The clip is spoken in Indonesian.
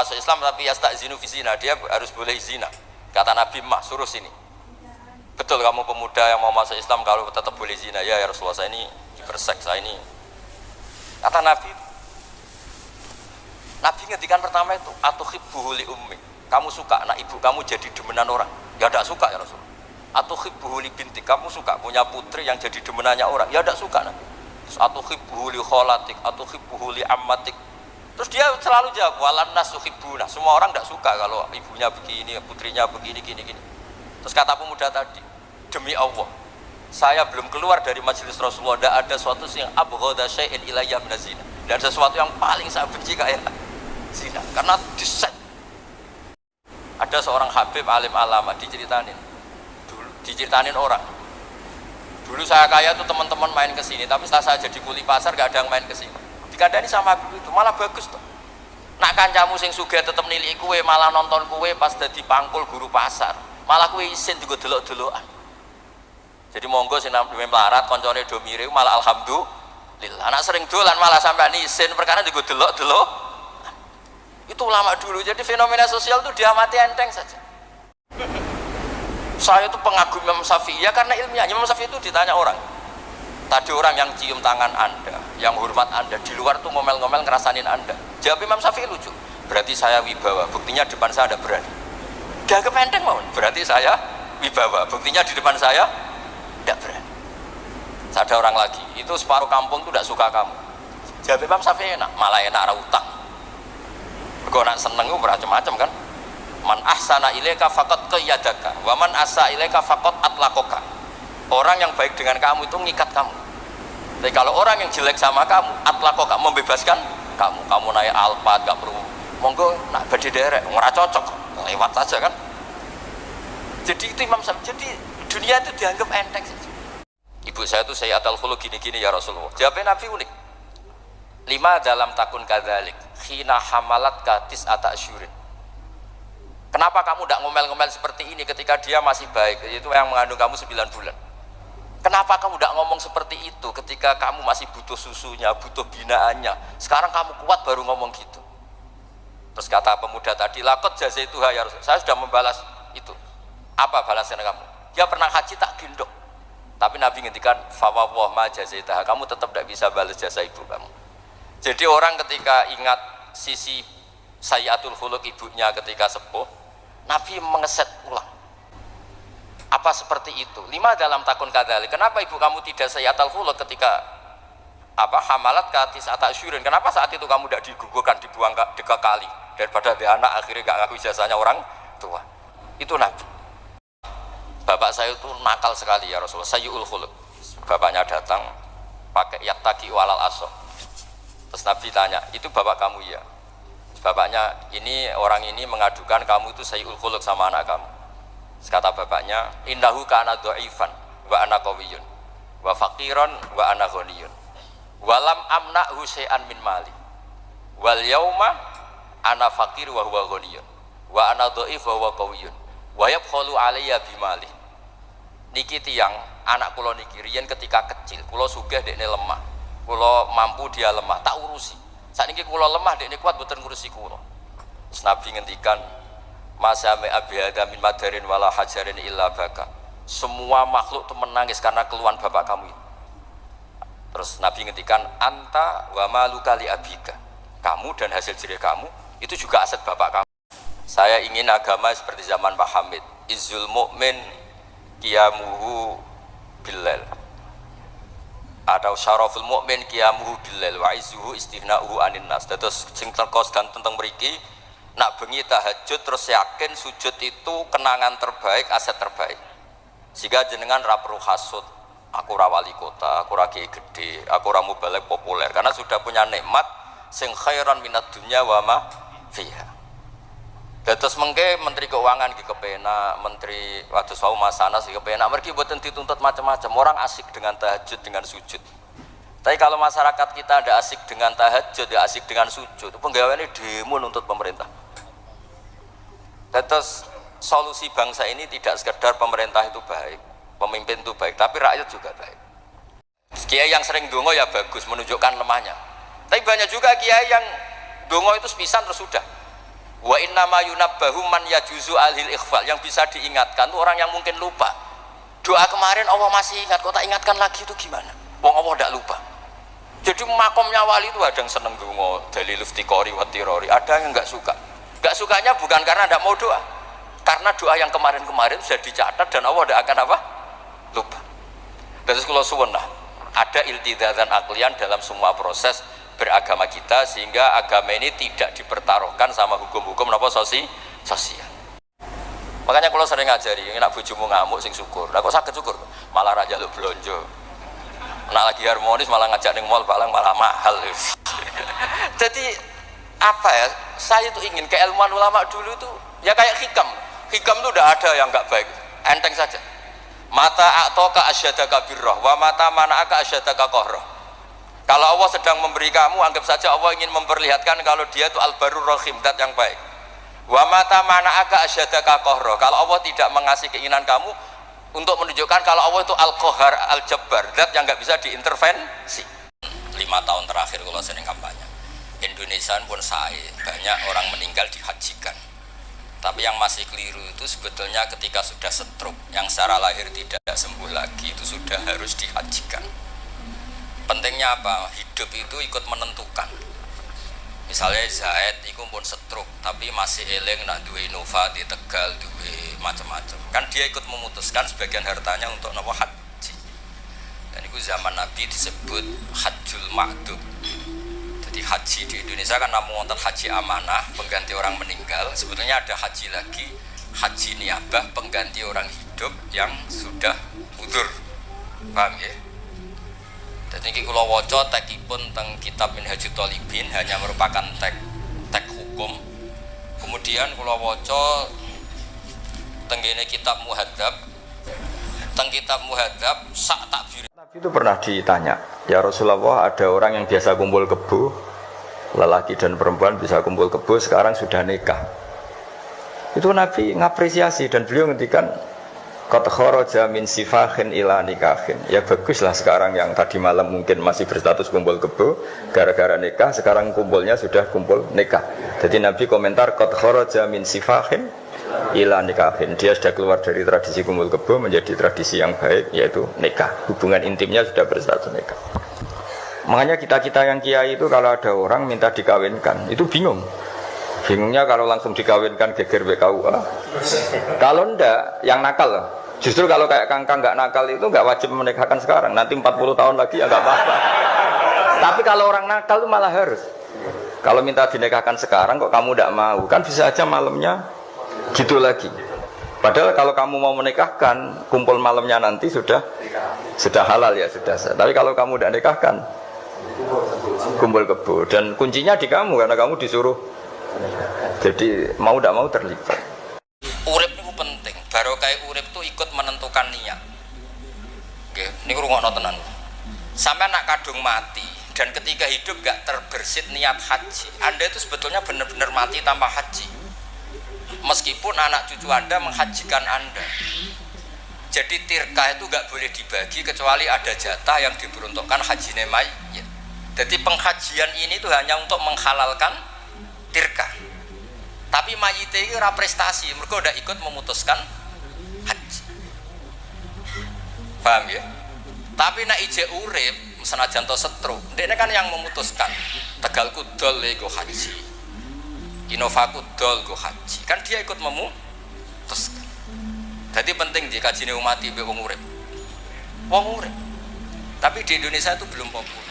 masuk Islam tapi yasta'zinu fi zina, dia harus boleh zina. Kata Nabi, mah suruh sini. Betul kamu pemuda yang mau masuk Islam kalau tetap boleh zina? Ya Rasulullah, saya ini dipersek, saya ini. Kata Nabi, Nabi ngendikan pertama itu atuhibbuhu li ummi. Kamu suka anak ibu kamu jadi demenan orang? Ya tidak suka ya Rasul. Atuhibbuhu li binti, kamu suka punya putri yang jadi demenannya orang? Ya tidak suka Nabi. Terus atuhibbuhu li kholatik, atuhibbuhu li ammatik. Terus dia selalu jawab walan nas tuhibbuna. Semua orang tidak suka kalau ibunya begini, putrinya begini, gini. Terus kata pemuda tadi, demi Allah, saya belum keluar dari majelis Rasulullah, tidak ada sesuatu yang abghadha syai'in ilayya min zina. Tidak ada sesuatu yang paling saya benci kayak zina, karena diset. Ada seorang habib alim alama diceritain orang. Dulu saya kaya tuh teman-teman main ke sini, tapi setelah saya jadi kuli pasar gak ada yang main ke sini. Dikandani sama habib itu malah bagus tuh. Nak kancamu sing sugih tetep nilai kue, malah nonton kue pas dadi pangkul guru pasar. Malah kue isin juga delok-delokan. Jadi monggo sing nang melarat koncone do mirip malah alhamdulillah. Anak sering dolan malah sampai isin perkara juga delok-delok. Itu ulama dulu. Jadi fenomena sosial itu diamati enteng saja. Saya itu pengagum Imam Syafi'i ya karena ilmiahnya. Imam Syafi'i itu ditanya orang. Tadi orang yang cium tangan Anda, yang hormat Anda, di luar tuh ngomel-ngomel ngerasanin Anda. Jawab Imam Syafi'i lucu. Berarti saya wibawa, buktinya depan saya ada berani. Dianggap enteng mau. Berarti saya wibawa, buktinya di depan saya tidak berani. Ada orang lagi, itu separuh kampung tuh tidak suka kamu. Jawab Imam Syafi'i enak, malah enak arah utang. Kau nak seneng itu macam-macam kan. Man ahsana ilaika faqad qayyadaka, wa man asa ilaika faqad atlaqaka. Orang yang baik dengan kamu itu ngikat kamu. Tapi kalau orang yang jelek sama kamu, atlaqaka, membebaskan kamu naik Alphard gak perlu monggo nak badhe derek ora cocok lewat saja kan. Jadi itu Imam Syafi'i. Jadi dunia itu dianggap enteng saja. Ibu saya itu sayyatul khuluq gini-gini ya Rasulullah. Jawabnya Nabi unik. 5 dalam takun kadzalik khina hamalat katis ata asyurin. Kenapa kamu tidak ngomel-ngomel seperti ini ketika dia masih baik? Itu yang mengandung kamu 9 bulan. Kenapa kamu tidak ngomong seperti itu ketika kamu masih butuh susunya, butuh binaannya? Sekarang kamu kuat baru ngomong gitu. Terus kata pemuda tadi, lakot jazaituha ya Rasul. Saya sudah membalas itu. Apa balasan kamu? Dia pernah haji tak gendong. Tapi Nabi ngendikan, fawwah ma jazaitaha. Kamu tetap tidak bisa balas jasa ibu kamu. Jadi orang ketika ingat sisi sayyatul khuluq ibunya ketika sepuh, Nabi mengeset ulang. Apa seperti itu? 5 dalam takun kadzalik. Kenapa ibu kamu tidak sayyatul khuluq ketika hamalat katis ata syurin? Kenapa saat itu kamu tidak digugurkan, dibuang ke kali daripada dia anak akhirnya gak ngaku ijazahnya orang tua? Itu Nabi. Bapak saya itu nakal sekali ya Rasulullah, sayyul khuluq. Bapaknya datang pakai yattaqi walal aso. Terus Nabi tanya, itu bapak kamu ya? Bapaknya, ini orang ini mengadukan kamu itu sayyul khuluq sama anak kamu. Kata bapaknya, innahu kana dhaifan wa ana qawiyyun wa faqiran wa ana ghaniyun wa lam amna'hu syai'an min mali wal yauma ana faqir wa huwa ghaniyun wa ana dhaif wa huwa qawiyyun wa yabkhalu alayya bimali. Niki tiyang anak kula niki riyen ketika kecil kula sugih dekne lemah, kula mampu dia lemah, tak urusi. Saat ini kula lemah, dekne kuat boten ngurusi kula. Nabi ngendikan, masame abiyada min madarin wala hajarin illa baka. Semua makhluk itu menangis karena keluhan bapak kamu itu. Terus Nabi ngendikan, anta wa maluka li abika. Kamu dan hasil jerih kamu itu juga aset bapak kamu. Saya ingin agama seperti zaman Pak Hamid. Izzul mu'min qiyamuhu billail. Atau syaraful mukmin qiyamuhu billail wa izzuhu istighna'uhu anin nas. Terus sing terkos dan tentang mriki nak bengi tahajud terus yakin sujud itu kenangan terbaik, aset terbaik. Sehingga jenengan ra perlu hasud, aku ra wali kota, aku ra kiai gede, aku ra mubalek populer karena sudah punya nikmat sing khairan minad dunya wa ma fiha. Terus mengke Menteri Keuangan iki kepenak, Menteri Wadus Wau Masanas iki kepenak, mergi mboten dituntut macam-macam. Orang asik dengan tahajud, dengan sujud. Tapi kalau masyarakat kita ada asik dengan tahajud, ada asik dengan sujud, penggaweane demo nuntut pemerintah. Terus solusi bangsa ini tidak sekedar pemerintah itu baik, pemimpin itu baik, tapi rakyat juga baik. Kiai yang sering dongo ya bagus, menunjukkan lemahnya. Tapi banyak juga kiai yang dongo itu sepisan terus sudah. Wa inna ma yunabbahu man yajuzu alil ikhfal, yang bisa diingatkan itu orang yang mungkin lupa. Doa kemarin Allah masih ingat, kok tak ingatkan lagi itu gimana? Wong Allah tidak lupa. Jadi makomnya wali itu ada yang seneng donga dalil iftiqori wa tirori, ada yang enggak suka. Enggak sukanya bukan karena tidak mau doa, karena doa yang kemarin-kemarin sudah dicatat dan Allah tidak akan apa? Lupa. Dan kalau suwun ada iltizazan aklian dalam semua proses beragama kita, sehingga agama ini tidak dipertaruhkan sama hukum-hukum sosial. Makanya kalau sering ngajari, nak bojomu ngamuk sing syukur. Lah kok saged syukur? Malah raja lu blonjo. Nak lagi harmonis malah ngajak ning mall balang malah mahal. Jadi apa ya? Saya tuh ingin keilmuan ulama dulu itu ya kayak hikam. Hikam itu udah ada yang enggak baik. Enteng saja. Mata a'toka asyadaka birroh wa mata mana'aka asyadaka kohroh. Kalau Allah sedang memberi kamu, anggap saja Allah ingin memperlihatkan kalau dia itu al-barur rahim, zat yang baik. Wa mata mana'aka asyadaka kohroh. Kalau Allah tidak mengasih keinginan kamu, untuk menunjukkan kalau Allah itu al-kohar, al-jabbar, zat yang nggak bisa diintervensi. 5 tahun terakhir kalau sering kampanye, Indonesia pun banyak orang meninggal dihajikan. Tapi yang masih keliru itu sebetulnya ketika sudah stroke, yang secara lahir tidak sembuh lagi, itu sudah harus dihajikan. Pentingnya apa? Hidup itu ikut menentukan. Misalnya Zaid itu pun stroke, tapi masih eling nak duwe Innova di Tegal, duwe macam-macam. Kan dia ikut memutuskan sebagian hartanya untuk nopo haji. Dan itu zaman Nabi disebut hajjul ma'dub. Jadi haji di Indonesia kan namun wonten haji amanah, pengganti orang meninggal. Sebetulnya ada haji lagi, haji niabah, pengganti orang hidup yang sudah udzur. Paham ya? Dan ini kalau waca tekipun teng kitab Minhajut Thalibin hanya merupakan tek hukum. Kemudian kalau waca teng kitab Muhadzab, sak takbir. Nabi itu pernah ditanya, ya Rasulullah, ada orang yang biasa kumpul kebo, lelaki dan perempuan bisa kumpul kebo, sekarang sudah nikah. Itu Nabi ngapresiasi dan beliau ngendikan, qad kharaja min sifahin ila nikahin. Ya baguslah sekarang yang tadi malam mungkin masih berstatus kumpul kebo, gara-gara nikah sekarang kumpulnya sudah kumpul nikah. Jadi Nabi komentar qad kharaja min sifahin ila nikahin. Dia sudah keluar dari tradisi kumpul kebo menjadi tradisi yang baik, yaitu nikah. Hubungan intimnya sudah berstatus nikah. Makanya kita-kita yang kiai itu kalau ada orang minta dikawinkan, itu bingung. Bingungnya kalau langsung dikawinkan geger BKUA. Kalau ndak, yang nakal. Justru kalau kayak kangkang nggak nakal itu nggak wajib menikahkan sekarang. Nanti 40 tahun lagi ya nggak apa-apa. Tapi kalau orang nakal itu malah harus. Kalau minta dinikahkan sekarang kok kamu nggak mau, kan bisa aja malamnya gitu lagi. Padahal kalau kamu mau menikahkan, kumpul malamnya nanti sudah halal ya sudah. Tapi kalau kamu nggak nikahkan, kumpul kebo, dan kuncinya di kamu karena kamu disuruh. Jadi mau tidak mau terlibat. Urip itu penting. Barokah urip itu ikut menentukan niat. Oke, ini rungokno tenan. Sampai anak kadung mati dan ketika hidup gak terbersit niat haji, Anda itu sebetulnya benar-benar mati tanpa haji. Meskipun anak cucu Anda menghajikan Anda. Jadi tirkah itu gak boleh dibagi kecuali ada jatah yang diperuntukkan haji mayit. Jadi penghajian ini itu hanya untuk menghalalkan tirkah. Tapi mayit itu ora prestasi, mereka udah ikut memutuskan haji. Paham ya? Tapi nak ijek urip, senajan to setru, dekne kan yang memutuskan. Tegal kudol go haji. Innova kudol go haji. Kan dia ikut memutuskan. Jadi penting di kajine umat iki wong urip. Wong urip. Tapi di Indonesia itu belum populer.